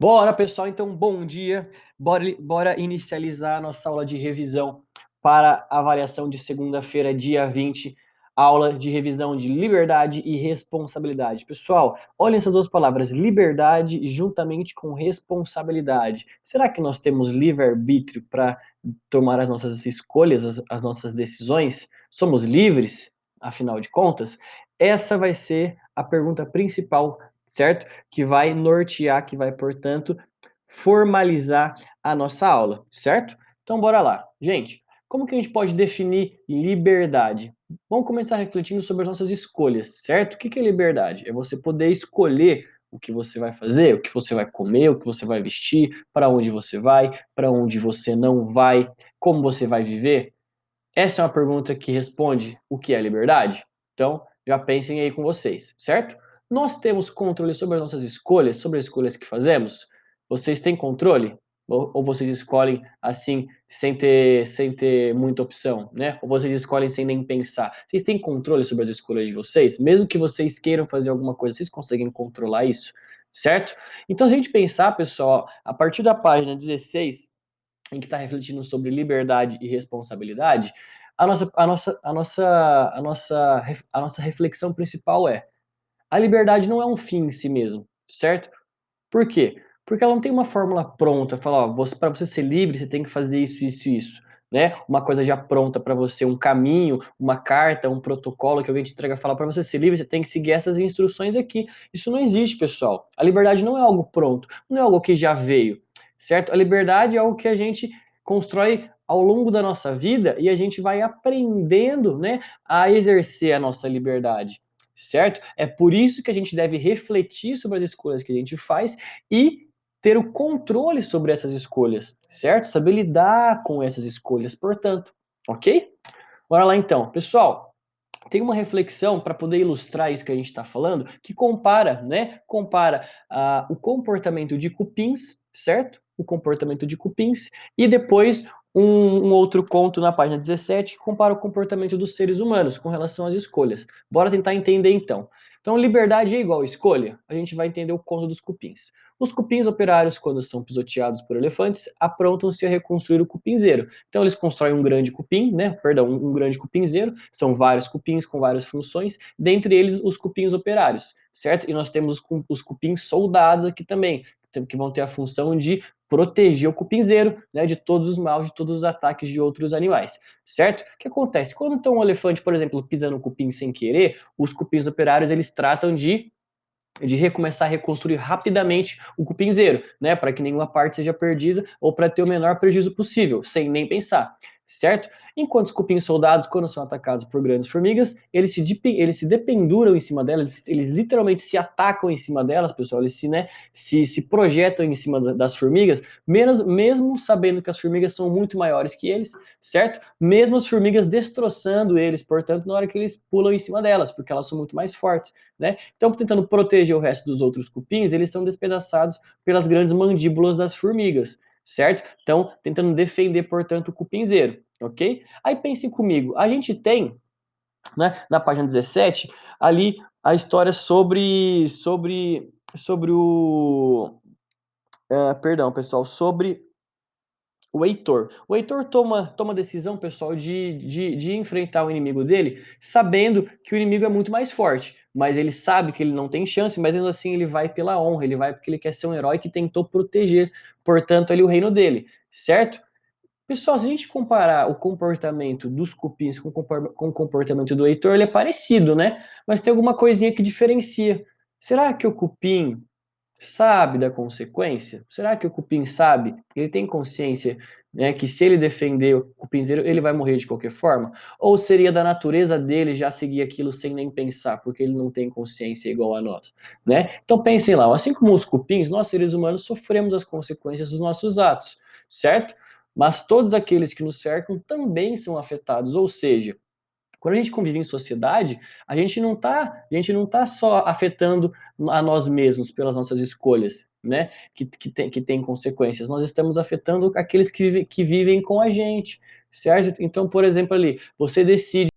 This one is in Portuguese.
Bora, pessoal, então bom dia. Bora inicializar a nossa aula de revisão para a avaliação de segunda-feira, dia 20, aula de revisão de liberdade e responsabilidade. Pessoal, olhem essas duas palavras, liberdade juntamente com responsabilidade. Será que nós temos livre-arbítrio para tomar as nossas escolhas, as nossas decisões? Somos livres, afinal de contas? Essa vai ser a pergunta principal, certo? Que vai nortear, que vai, portanto, formalizar a nossa aula, certo? Então, bora lá. Gente, como que a gente pode definir liberdade? Vamos começar refletindo sobre as nossas escolhas, certo? O que é liberdade? É você poder escolher o que você vai fazer, o que você vai comer, o que você vai vestir, para onde você vai, para onde você não vai, como você vai viver. Essa é uma pergunta que responde o que é liberdade? Então, já pensem aí com vocês, certo? Nós temos controle sobre as nossas escolhas, sobre as escolhas que fazemos? Vocês têm controle? Ou vocês escolhem assim, sem ter muita opção, né? Ou vocês escolhem sem nem pensar? Vocês têm controle sobre as escolhas de vocês? Mesmo que vocês queiram fazer alguma coisa, vocês conseguem controlar isso, certo? Então, se a gente pensar, pessoal, a partir da página 16, em que está refletindo sobre liberdade e responsabilidade, a nossa reflexão principal é: a liberdade não é um fim em si mesmo, certo? Por quê? Porque ela não tem uma fórmula pronta, falar, ó, para você ser livre, você tem que fazer isso, isso e isso, né? Uma coisa já pronta para você, um caminho, uma carta, um protocolo que alguém te entrega, fala para você ser livre, você tem que seguir essas instruções aqui. Isso não existe, pessoal. A liberdade não é algo pronto, não é algo que já veio, certo? A liberdade é algo que a gente constrói ao longo da nossa vida e a gente vai aprendendo, né, a exercer a nossa liberdade, certo? É por isso que a gente deve refletir sobre as escolhas que a gente faz e ter o controle sobre essas escolhas, certo? Saber lidar com essas escolhas, portanto, ok? Bora lá então. Pessoal, tem uma reflexão para poder ilustrar isso que a gente está falando, que compara, né? Compara o comportamento de cupins, certo? O comportamento de cupins, e depois um outro conto na página 17 que compara o comportamento dos seres humanos com relação às escolhas. Bora tentar entender então. Então, liberdade é igual a escolha? A gente vai entender o conto dos cupins. Os cupins operários, quando são pisoteados por elefantes, aprontam-se a reconstruir o cupinzeiro. Então eles constroem um grande cupim, né? Perdão, um grande cupinzeiro, são vários cupins com várias funções, dentre eles os cupins operários, certo? E nós temos os cupins soldados aqui também, que vão ter a função de proteger o cupinzeiro, né, de todos os maus, de todos os ataques de outros animais, certo? O que acontece? Quando então um elefante, por exemplo, pisa no cupim sem querer, os cupins operários eles tratam de recomeçar a reconstruir rapidamente o cupinzeiro, né, para que nenhuma parte seja perdida ou para ter o menor prejuízo possível, sem nem pensar, certo? Enquanto os cupins soldados, quando são atacados por grandes formigas, eles se dependuram em cima delas, eles literalmente se atacam em cima delas, pessoal, eles se projetam em cima das formigas, mesmo sabendo que as formigas são muito maiores que eles, certo? Mesmo as formigas destroçando eles, portanto, na hora que eles pulam em cima delas, porque elas são muito mais fortes, né? Então, tentando proteger o resto dos outros cupins, eles são despedaçados pelas grandes mandíbulas das formigas, certo? Então, tentando defender, portanto, o cupinzeiro, ok? Aí pensem comigo, a gente tem, né, na página 17, ali a história sobre perdão, pessoal, sobre o Heitor. O Heitor toma a decisão, pessoal, de enfrentar o inimigo dele, sabendo que o inimigo é muito mais forte. Mas ele sabe que ele não tem chance, mas ainda assim ele vai pela honra, ele vai porque ele quer ser um herói que tentou proteger, portanto, ali o reino dele, certo? Pessoal, se a gente comparar o comportamento dos cupins com o comportamento do Heitor, ele é parecido, né? Mas tem alguma coisinha que diferencia. Será que o cupim sabe da consequência? Será que o cupim sabe? Ele tem consciência, né, que se ele defender o cupinzeiro, ele vai morrer de qualquer forma? Ou seria da natureza dele já seguir aquilo sem nem pensar, porque ele não tem consciência igual a nós, né? Então pensem lá, assim como os cupins, nós seres humanos sofremos as consequências dos nossos atos, certo? Mas todos aqueles que nos cercam também são afetados, ou seja, quando a gente convive em sociedade, a gente não tá só afetando a nós mesmos pelas nossas escolhas, né? Que tem consequências. Nós estamos afetando aqueles que vivem com a gente, certo? Então, por exemplo, ali, você decide